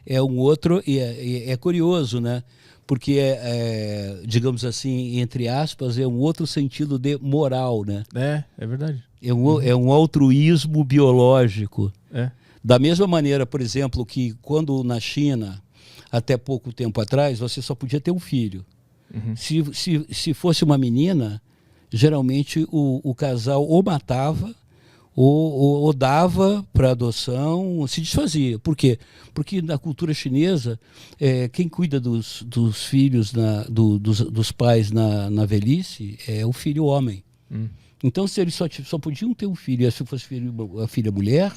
É um outro, e é curioso, né? Porque, digamos assim, entre aspas, é um outro sentido de moral, né? É verdade. É um altruísmo biológico. É. Da mesma maneira, por exemplo, que quando na China, até pouco tempo atrás, você só podia ter um filho. Uhum. Se fosse uma menina, geralmente o casal ou matava ou dava para adoção, se desfazia. Por quê? Porque na cultura chinesa, quem cuida dos filhos, dos pais na velhice, é o filho homem. Então, se eles só podiam ter um filho, e se fosse a filha mulher,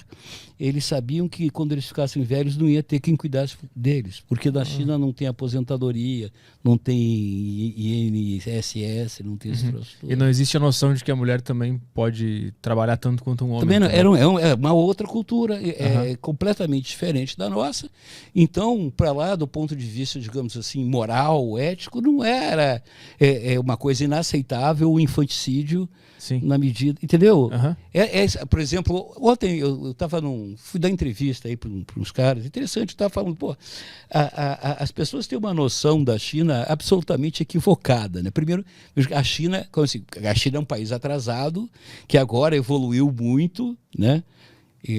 eles sabiam que quando eles ficassem velhos não ia ter quem cuidasse deles. Porque na China não tem aposentadoria, não tem INSS, não tem esse troço todo. E não existe a noção de que a mulher também pode trabalhar tanto quanto um homem. Também não, é uma outra cultura, é completamente diferente da nossa. Então, para lá, do ponto de vista, digamos assim, moral, ético, não era uma coisa inaceitável o infanticídio. Sim. Na medida, entendeu? Uhum. Por exemplo, ontem eu estava fui dar entrevista aí para uns caras, interessante, eu estava falando, as pessoas têm uma noção da China absolutamente equivocada, né? Primeiro, a China é um país atrasado, que agora evoluiu muito, né?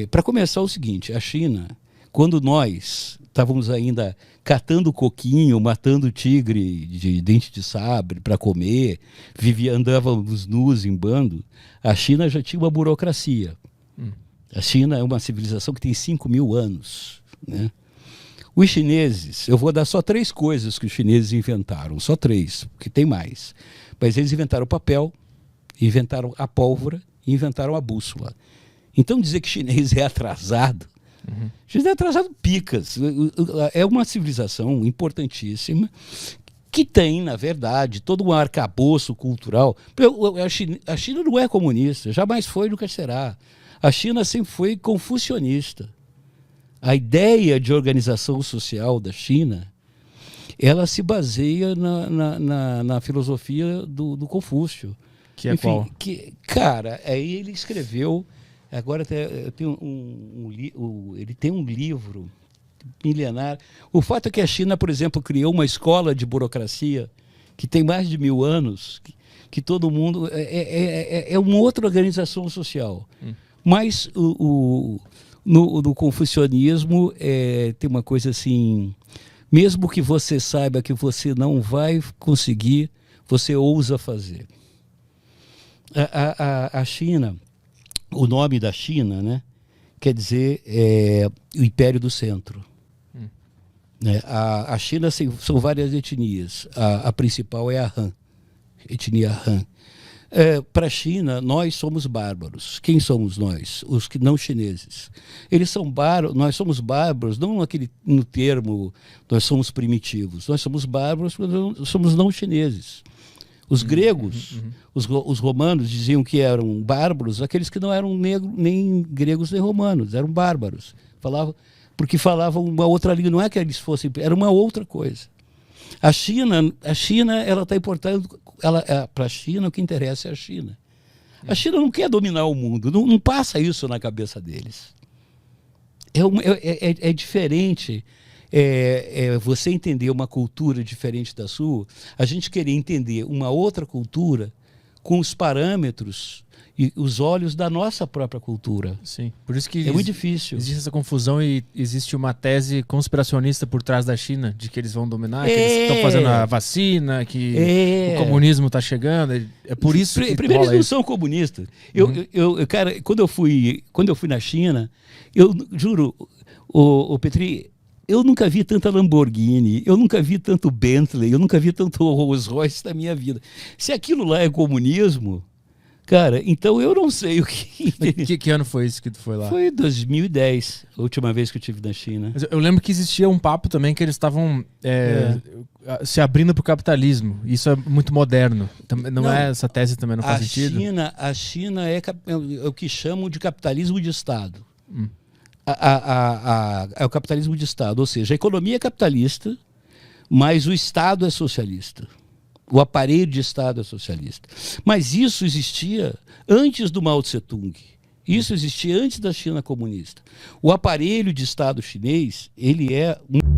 Para começar, o seguinte, a China, quando nós estávamos ainda catando coquinho, matando tigre de dente de sabre para comer, andávamos nus em bando, a China já tinha uma burocracia. A China é uma civilização que tem 5.000 anos, né? Os chineses, eu vou dar só 3 coisas que os chineses inventaram, só 3, porque tem mais. Mas eles inventaram o papel, inventaram a pólvora e inventaram a bússola. Então dizer que chinês é atrasado, chinês é atrasado picas. É uma civilização importantíssima que tem, na verdade, todo um arcabouço cultural. A China não é comunista, jamais foi, nunca será. A China sempre foi confucionista. A ideia de organização social da China, ela se baseia na filosofia do Confúcio. Que é qual? Cara, aí ele escreveu... Agora ele tem um livro milenar. O fato é que a China, por exemplo, criou uma escola de burocracia que tem mais de 1000 anos, que todo mundo... É uma outra organização social. Mas no confucionismo tem uma coisa assim... Mesmo que você saiba que você não vai conseguir, você ousa fazer. A China... O nome da China, né, quer dizer o Império do Centro. A China são várias etnias. A principal é a Han, etnia Han. Para a China, nós somos bárbaros. Quem somos nós? Os que não chineses. Eles são bárbaros. Nós somos bárbaros, não no termo nós somos primitivos. Nós somos bárbaros porque somos não chineses. Os gregos, os romanos diziam que eram bárbaros, aqueles que não eram nem gregos nem romanos, eram bárbaros. Porque falavam uma outra língua, não é que eles fossem, era uma outra coisa. A China ela está importando, para a China o que interessa é a China. A China não quer dominar o mundo, não passa isso na cabeça deles. É diferente. Você entender uma cultura diferente da sua, a gente querer entender uma outra cultura com os parâmetros e os olhos da nossa própria cultura. Sim, por isso que é muito difícil. Existe essa confusão e existe uma tese conspiracionista por trás da China, de que eles vão dominar, que eles estão fazendo a vacina, que o comunismo está chegando. É por isso que primeiro, eles não são comunistas. Cara, quando eu fui na China, eu juro, o Petri, eu nunca vi tanta Lamborghini, eu nunca vi tanto Bentley, eu nunca vi tanto Rolls Royce na minha vida. Se aquilo lá é comunismo, cara, então eu não sei o que... Que ano foi isso que tu foi lá? Foi 2010, a última vez que eu estive na China. Mas eu lembro que existia um papo também que eles estavam se abrindo para o capitalismo. Isso é muito moderno. Não é essa tese também, não faz sentido? A China é o que chamam de capitalismo de Estado. É o capitalismo de Estado, ou seja, a economia é capitalista, mas o Estado é socialista. O aparelho de Estado é socialista. Mas isso existia antes do Mao Tse Tung. Isso existia antes da China comunista. O aparelho de Estado chinês, ele é um